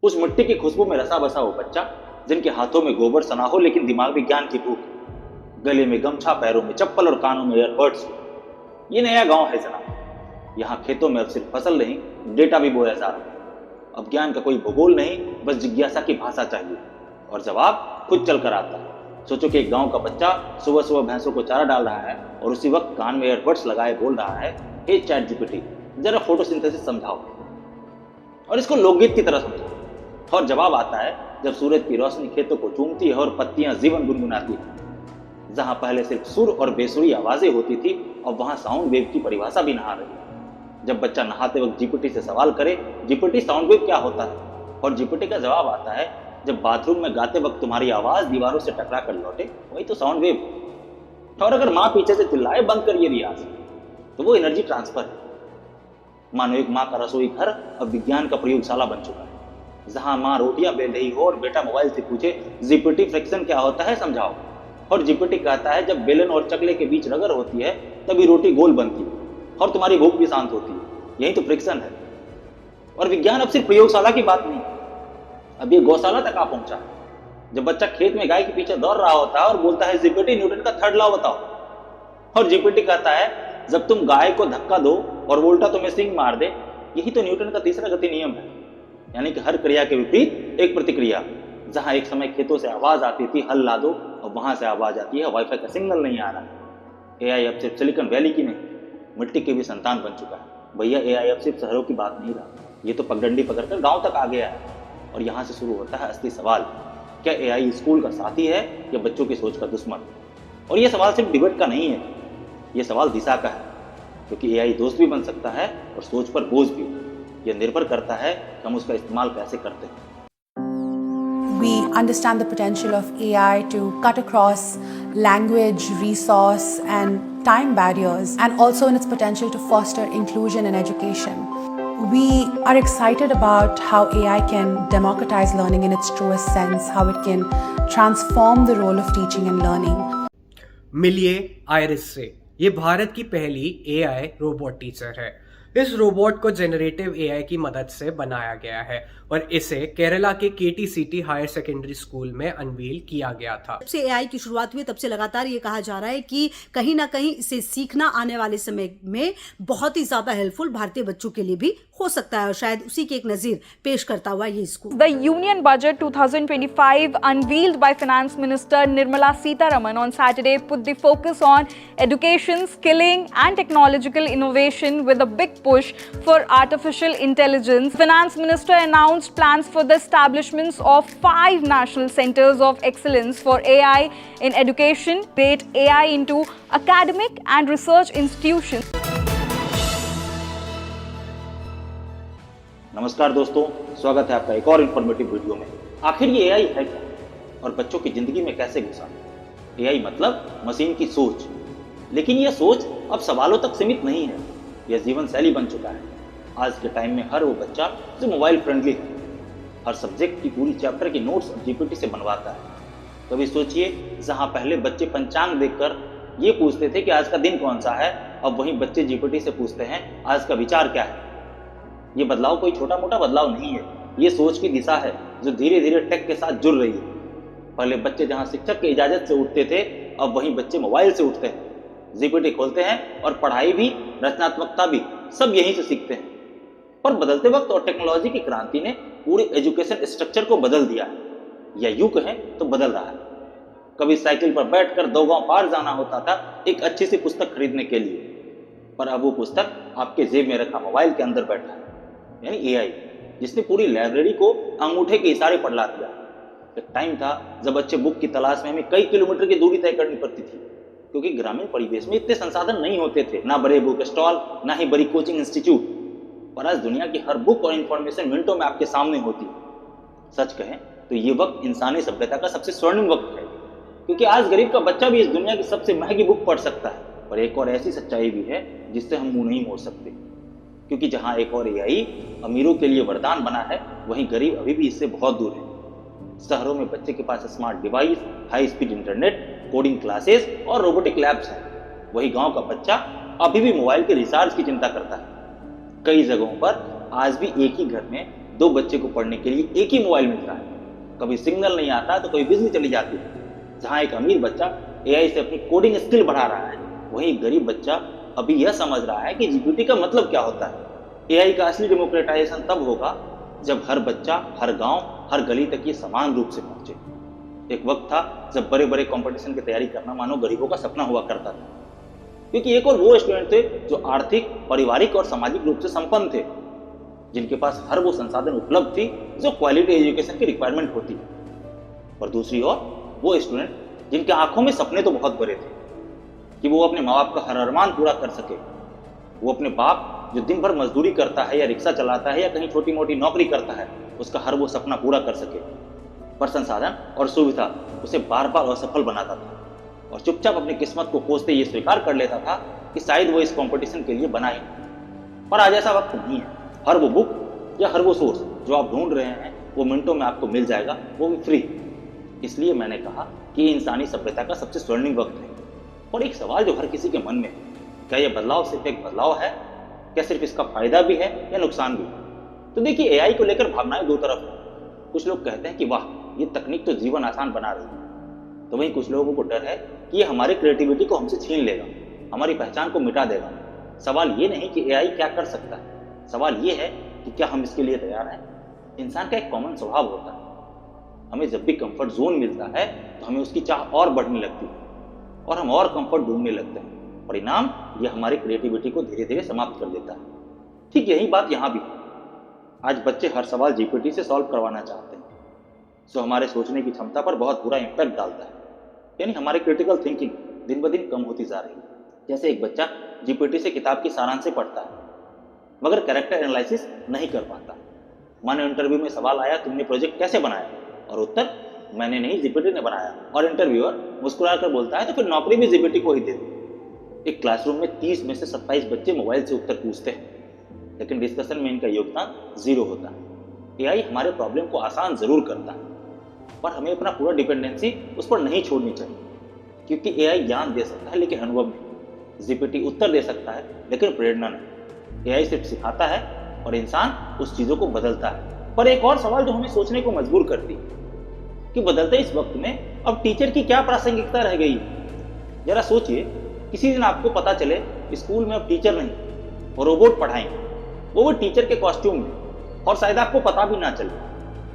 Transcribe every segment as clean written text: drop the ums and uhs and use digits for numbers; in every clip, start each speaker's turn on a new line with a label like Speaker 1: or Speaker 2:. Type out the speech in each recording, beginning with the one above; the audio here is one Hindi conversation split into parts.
Speaker 1: उस मिट्टी की खुशबू में रसा बसा वो बच्चा जिनके हाथों में गोबर सना हो लेकिन दिमाग में ज्ञान की भूख, गले में गमछा, पैरों में चप्पल और कानों में एयरबड्स। ये नया गांव है जनाब। यहाँ खेतों में अब सिर्फ फसल नहीं, डेटा भी बोया जा रहा है। अब ज्ञान का कोई भूगोल नहीं, बस जिज्ञासा की भाषा चाहिए और जवाब खुद चल कर आता है। सोचो कि एक गांव का बच्चा सुबह सुबह भैंसों को चारा डाल रहा है और उसी वक्त कान में एयरबड्स लगाए बोल रहा है, हे चैट जीपीटी, जरा फोटोसिंथेसिस समझाओ और इसको लोकगीत की तरह समझाओ। और जवाब आता है जब सूरज की रोशनी खेतों को चूमती है और पत्तियां जीवन गुनगुनाती है। जहां पहले सिर्फ सुर और बेसुरी आवाजें होती थी, अब वहां साउंड वेव की परिभाषा भी नहा रही है। जब बच्चा नहाते वक्त जीपीटी से सवाल करे, जीपीटी साउंड वेव क्या होता है, और जीपीटी का जवाब आता है जब बाथरूम में गाते वक्त तुम्हारी आवाज दीवारों से टकरा कर लौटे, वही तो साउंड वेव। और अगर माँ पीछे से चिल्लाए बंद कर ये रियाज, तो वो एनर्जी ट्रांसफर है। मानो एक माँ का रसोई घर अब विज्ञान का प्रयोगशाला बन चुका है, जहां माँ रोटियां बेल रही हो और बेटा मोबाइल से पूछे जीपीटी फ्रिक्शन क्या होता है समझाओ, और जीपीटी कहता है जब बेलन और चकले के बीच रगड़ होती है तभी रोटी गोल बनती है और तुम्हारी भूख भी शांत होती है, यही तो फ्रिक्शन है। और विज्ञान अब सिर्फ प्रयोगशाला की बात नहीं, अब ये गौशाला तक आ पहुंचा है। जब बच्चा खेत में गाय के पीछे दौड़ रहा होता है और बोलता है जीपीटी न्यूटन का थर्ड लॉ बताओ, और जीपीटी कहता है जब तुम गाय को धक्का दो और उल्टा तुम्हें सिंग मार दे, यही तो न्यूटन का तीसरा गति नियम है। यानी कि हर क्रिया के विपरीत एक प्रतिक्रिया। जहां एक समय खेतों से आवाज आती थी हल ला दो, और वहां से आवाज आती है वाईफाई का सिग्नल नहीं आ रहा। एआई अब सिर्फ सिलिकॉन वैली की नहीं, मिट्टी के भी संतान बन चुका है। भैया एआई अब सिर्फ शहरों की बात नहीं रहा, ये तो पगडंडी पकड़कर गांव तक आ गया है। और यहाँ से शुरू होता है असली सवाल, क्या एआई स्कूल का साथी है या बच्चों की सोच का दुश्मन? और ये सवाल सिर्फ डिबेट का नहीं है, ये सवाल दिशा का है, क्योंकि एआई दोस्त भी बन सकता है और सोच पर बोझ भी। यह निर्भर करता है कि हम उसका इस्तेमाल कैसे करते हैं।
Speaker 2: We understand the potential of AI to cut across language, resource, and time barriers, and also in its potential to foster inclusion in education. We are excited about how AI can democratize learning in its truest sense, how it can transform the role of teaching and learning.
Speaker 3: मिलिए आयरिस से। ये भारत की पहली एआई रोबोट टीचर है। इस रोबोट को जनरेटिव एआई की मदद से बनाया गया है और इसे केरला के केटीसीटी हायर सेकेंडरी स्कूल में अनवील किया गया था।
Speaker 4: जब से एआई की शुरुआत हुई तब से लगातार ये कहा जा रहा है कि कहीं ना कहीं इसे सीखना आने वाले समय में बहुत ही ज्यादा हेल्पफुल भारतीय बच्चों के लिए भी हो सकता है, और शायद उसी की एक नजीर पेश करता हुआ ये school.
Speaker 5: The Union Budget 2025 unveiled by Finance Minister Nirmala Sitharaman on Saturday put the focus on education, skilling and technological innovation with a big push for artificial intelligence. Finance Minister announced plans for the establishments of 5 national centers of excellence for AI in education, create AI into academic and research institutions.
Speaker 1: नमस्कार दोस्तों, स्वागत है आपका एक और इन्फॉर्मेटिव वीडियो में। आखिर ये एआई है क्या और बच्चों की जिंदगी में कैसे घुसा? एआई मतलब मशीन की सोच, लेकिन यह सोच अब सवालों तक सीमित नहीं है, यह जीवन शैली बन चुका है। आज के टाइम में हर वो बच्चा जो मोबाइल फ्रेंडली है, हर सब्जेक्ट की पूरी चैप्टर की नोट्स जीपीटी से बनवाता है। कभी सोचिए, जहां पहले बच्चे पंचांग देखकर ये पूछते थे कि आज का दिन कौन सा है, अब वहीं बच्चे जीपीटी से पूछते हैं आज का विचार क्या है। ये बदलाव कोई छोटा मोटा बदलाव नहीं है, ये सोच की दिशा है जो धीरे धीरे टेक के साथ जुड़ रही है। पहले बच्चे जहां शिक्षक की इजाजत से उठते थे, अब वहीं बच्चे मोबाइल से उठते हैं, जीपीटी खोलते हैं और पढ़ाई भी, रचनात्मकता भी, सब यहीं से सीखते हैं। पर बदलते वक्त और टेक्नोलॉजी की क्रांति ने पूरे एजुकेशन स्ट्रक्चर को बदल दिया है, या यूं कहें तो बदल रहा है। कभी साइकिल पर बैठकर 2 गांव पार जाना होता था एक अच्छी सी पुस्तक खरीदने के लिए, पर अब वो पुस्तक आपके जेब में रखा मोबाइल के अंदर बैठा है, यानी एआई, जिसने पूरी लाइब्रेरी को अंगूठे के इशारे पर ला दिया। एक टाइम था जब बच्चे बुक की तलाश में हमें कई किलोमीटर की दूरी तय करनी पड़ती थी, क्योंकि ग्रामीण परिवेश में इतने संसाधन नहीं होते थे, ना बड़े बुक स्टॉल, ना ही बड़ी कोचिंग इंस्टीट्यूट। पर आज दुनिया की हर बुक और इंफॉर्मेशन मिनटों में आपके सामने होती है। सच कहें तो ये वक्त इंसानी सभ्यता का सबसे स्वर्णिम वक्त है, क्योंकि आज गरीब का बच्चा भी इस दुनिया की सबसे महंगी बुक पढ़ सकता है। पर एक और ऐसी सच्चाई भी है जिससे हम मुंह नहीं मोड़ सकते, क्योंकि जहां एक और एआई अमीरों के लिए वरदान बना है, वहीं गरीब अभी भी इससे बहुत दूर है। शहरों में बच्चे के पास smart device, high speed internet, coding classes और रोबोटिक लैब्स हैं। वही गांव का बच्चा अभी भी मोबाइल के रिचार्ज की चिंता करता है। कई जगहों पर आज भी एक ही घर में दो बच्चे को पढ़ने के लिए एक ही मोबाइल मिलता है, कभी सिग्नल नहीं आता तो कभी बिजली चली जाती है। जहाँ एक अमीर बच्चा एआई से अपनी कोडिंग स्किल बढ़ा रहा है, वहीं गरीब बच्चा अभी यह समझ रहा है कि जीपीटी का मतलब क्या होता है। एआई का असली डेमोक्रेटाइजेशन तब होगा जब हर बच्चा, हर गांव, हर गली तक ये समान रूप से पहुंचे। एक वक्त था जब बड़े बड़े कंपटीशन की तैयारी करना मानो गरीबों का सपना हुआ करता था, क्योंकि एक और वो स्टूडेंट थे जो आर्थिक, पारिवारिक और सामाजिक रूप से संपन्न थे, जिनके पास हर वो संसाधन उपलब्ध थी जो क्वालिटी एजुकेशन की रिक्वायरमेंट होती है। और दूसरी ओर वो स्टूडेंट जिनके आंखों में सपने तो बहुत बड़े थे कि वो अपने माँ बाप का हर अरमान पूरा कर सके। वो अपने बाप जो दिन भर मजदूरी करता है या रिक्शा चलाता है या कहीं छोटी मोटी नौकरी करता है, उसका हर वो सपना पूरा कर सके। पर संसाधन और सुविधा उसे बार बार असफल बनाता था और चुपचाप अपनी किस्मत को कोसते ये स्वीकार कर लेता था कि शायद वो इस कंपटीशन के लिए बना ही नहीं। पर आज ऐसा वक्त नहीं है। हर वो बुक या हर वो सोर्स जो आप ढूंढ रहे हैं वो मिनटों में आपको मिल जाएगा, वो भी फ्री। इसलिए मैंने कहा कि इंसानी सभ्यता का सबसे स्वर्णिम वक्त है। और एक सवाल जो हर किसी के मन में है, क्या यह बदलाव सिर्फ एक बदलाव है? क्या सिर्फ इसका फायदा भी है या नुकसान भी? तो देखिए, एआई को लेकर भावनाएं दो तरफ है। कुछ लोग कहते हैं कि वाह, ये तकनीक तो जीवन आसान बना रही है। तो वहीं कुछ लोगों को डर है कि ये हमारी क्रिएटिविटी को हमसे छीन लेगा, हमारी पहचान को मिटा देगा। सवाल ये नहीं कि एआई क्या कर सकता है, सवाल ये है कि क्या हम इसके लिए तैयार हैं। इंसान का एक कॉमन स्वभाव होता है, हमें जब भी कंफर्ट जोन मिलता है तो हमें उसकी चाह और बढ़ने लगती है और हम और कंफर्ट ढूंढने लगते हैं। परिणाम ये हमारी क्रिएटिविटी को धीरे धीरे समाप्त कर देता है। ठीक यही बात यहाँ भी है। आज बच्चे हर सवाल जीपीटी से सॉल्व करवाना चाहते हैं, जो हमारे सोचने की क्षमता पर बहुत बुरा इम्पैक्ट डालता है। यानी हमारी क्रिटिकल थिंकिंग दिन ब दिन कम होती जा रही है। जैसे एक बच्चा जीपीटी से किताब की सारांश पढ़ता है मगर कैरेक्टर एनालिसिस नहीं कर पाता। मानो इंटरव्यू में सवाल आया, तुमने प्रोजेक्ट कैसे बनाया, और उत्तर मैंने नहीं, जीपीटी ने बनाया। और इंटरव्यूअर मुस्कुरा कर बोलता है तो फिर नौकरी भी जीपीटी को ही दे दो। एक क्लासरूम में 30 में से 27 बच्चे मोबाइल से उत्तर पूछते हैं, लेकिन डिस्कशन में इनका योगदान 0 होता है। एआई हमारे प्रॉब्लम को आसान जरूर करता है, पर हमें अपना पूरा डिपेंडेंसी उस पर नहीं छोड़नी चाहिए, क्योंकि एआई ज्ञान दे सकता है लेकिन अनुभव नहीं। जीपीटी उत्तर दे सकता है लेकिन प्रेरणा नहीं। एआई सिर्फ सिखाता है और इंसान उस चीजों को बदलता है। पर एक और सवाल जो हमें सोचने को मजबूर करती है कि बदलते इस वक्त में अब टीचर की क्या प्रासंगिकता रह गई है। जरा सोचिए, किसी दिन आपको पता चले स्कूल में अब टीचर नहीं और रोबोट पढ़ाएंगे, वो भी टीचर के कॉस्ट्यूम में, और शायद आपको पता भी ना चले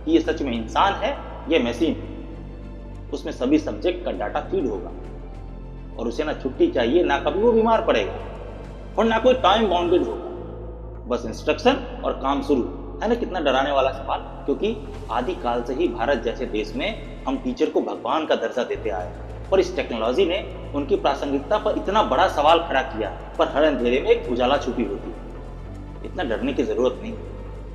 Speaker 1: कि ये सच में इंसान है या मशीन। उसमें सभी सब्जेक्ट का डाटा फीड होगा और उसे ना छुट्टी चाहिए, ना कभी वो बीमार पड़ेगा और ना कोई टाइम बाउंडेड होगा। बस इंस्ट्रक्शन और काम शुरू। है ना कितना डराने वाला सवाल। क्योंकि आदिकाल से ही भारत जैसे देश में हम टीचर को भगवान का दर्जा देते आए, पर इस टेक्नोलॉजी ने उनकी प्रासंगिकता पर इतना बड़ा सवाल खड़ा किया। पर हर अंधेरे में एक उजाला छुपी होती है। इतना डरने की जरूरत नहीं।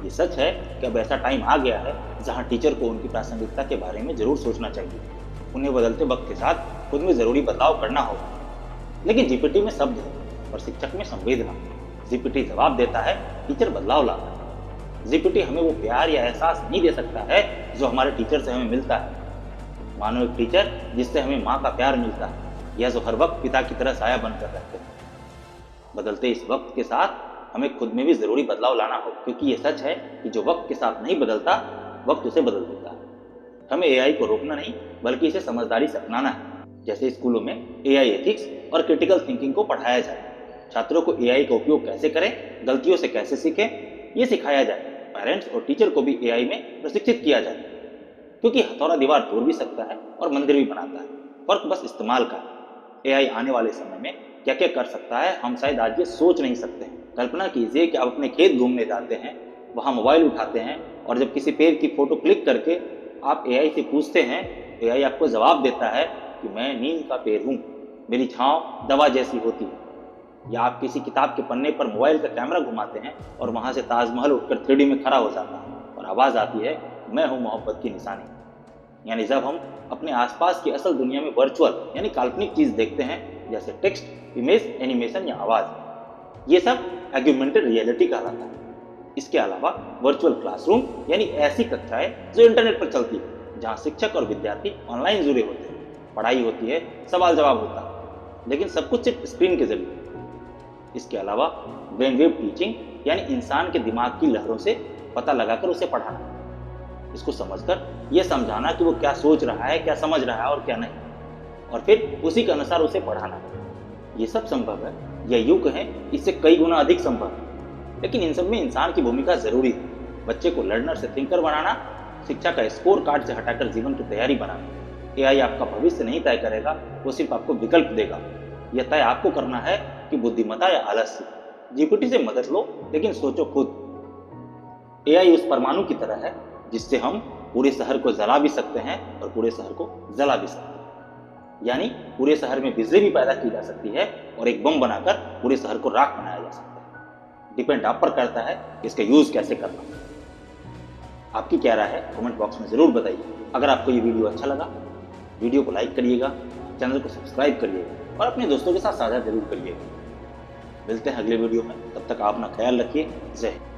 Speaker 1: ये सच है कि अब ऐसा टाइम आ गया है जहां टीचर को उनकी प्रासंगिकता के बारे में जरूर सोचना चाहिए। उन्हें बदलते वक्त के साथ खुद में जरूरी बदलाव करना होगा। लेकिन जीपीटी में शब्द है और शिक्षक में संवेदना। जीपीटी जवाब देता है, टीचर बदलाव लाता है। जीपीटी हमें वो प्यार या एहसास नहीं दे सकता है जो हमारे टीचर से हमें मिलता है। मानो एक टीचर जिससे हमें माँ का प्यार मिलता है, या जो हर वक्त पिता की तरह साया बनकर रहते हैं। बदलते इस वक्त के साथ हमें खुद में भी जरूरी बदलाव लाना हो, क्योंकि ये सच है कि जो वक्त के साथ नहीं बदलता, वक्त उसे बदल देता है। हमें एआई को रोकना नहीं, बल्कि इसे समझदारी से अपनाना है। जैसे स्कूलों में एआई एथिक्स और क्रिटिकल थिंकिंग को पढ़ाया जाए, छात्रों को एआई का उपयोग कैसे करें, गलतियों से कैसे सीखें, ये सिखाया जाए। पेरेंट्स और टीचर को भी एआई में प्रशिक्षित किया जाए, क्योंकि हथौड़ा दीवार तोड़ भी सकता है और मंदिर भी बनाता है। फर्क बस इस्तेमाल का है। एआई आने वाले समय में क्या क्या कर सकता है, हम शायद आज ये सोच नहीं सकते हैं। कल्पना कीजिए कि आप अपने खेत घूमने जाते हैं, वहाँ मोबाइल उठाते हैं और जब किसी पेड़ की फोटो क्लिक करके आप एआई से पूछते हैं, एआई आपको जवाब देता है कि मैं नीम का पेड़ हूँ, मेरी छाँव दवा जैसी होती है। या आप किसी किताब के पन्ने पर मोबाइल का कैमरा घुमाते हैं और वहाँ से ताजमहल उठकर 3D में खड़ा हो जाता है और आवाज़ आती है, मैं हूँ मोहब्बत की निशानी। यानी जब हम अपने आसपास की असल दुनिया में वर्चुअल यानी काल्पनिक चीज़ देखते हैं, जैसे टेक्स्ट, इमेज, एनिमेशन या आवाज़, ये सब ऑगमेंटेड रियलिटी कहलाता है। इसके अलावा वर्चुअल क्लासरूम यानी ऐसी कक्षाएं जो इंटरनेट पर चलती है, जहाँ शिक्षक और विद्यार्थी ऑनलाइन जुड़े होते हैं, पढ़ाई होती है, सवाल जवाब होता है, लेकिन सब कुछ सिर्फ स्क्रीन के जरिए। इसके अलावा ब्रेन वेव टीचिंग यानी इंसान के दिमाग की लहरों से पता लगाकर उसे पढ़ाना, इसको समझकर यह समझाना कि वो क्या सोच रहा है, क्या समझ रहा है और क्या नहीं, और फिर उसी के अनुसार उसे पढ़ाना। ये सब संभव है, या यूं कहें इससे कई गुना अधिक संभव है, लेकिन इन सब में इंसान की भूमिका जरूरी है। बच्चे को लर्नर से थिंकर बनाना, शिक्षा का स्कोर कार्ड से हटाकर जीवन की तैयारी बनाना। एआई आपका भविष्य नहीं तय करेगा, वो सिर्फ आपको विकल्प देगा। यह तय आपको करना है कि बुद्धिमत्ता या आलस्य। जीपीटी से मदद लो, लेकिन सोचो खुद। एआई उस परमाणु की तरह है जिससे हम पूरे शहर को जला भी सकते हैं और पूरे शहर को जला भी सकते हैं। यानी पूरे शहर में बिजली भी पैदा की जा सकती है और एक बम बनाकर पूरे शहर को राख बनाया जा सकता है। डिपेंड आप पर करता है कि इसका यूज कैसे करना। आपकी क्या राय है कमेंट बॉक्स में जरूर बताइए। अगर आपको ये वीडियो अच्छा लगा, वीडियो को लाइक करिएगा, चैनल को सब्सक्राइब करिएगा और अपने दोस्तों के साथ साझा जरूर करिएगा। मिलते हैं अगले वीडियो में, तब तक आप अपना ख्याल रखिए। जय हिंद।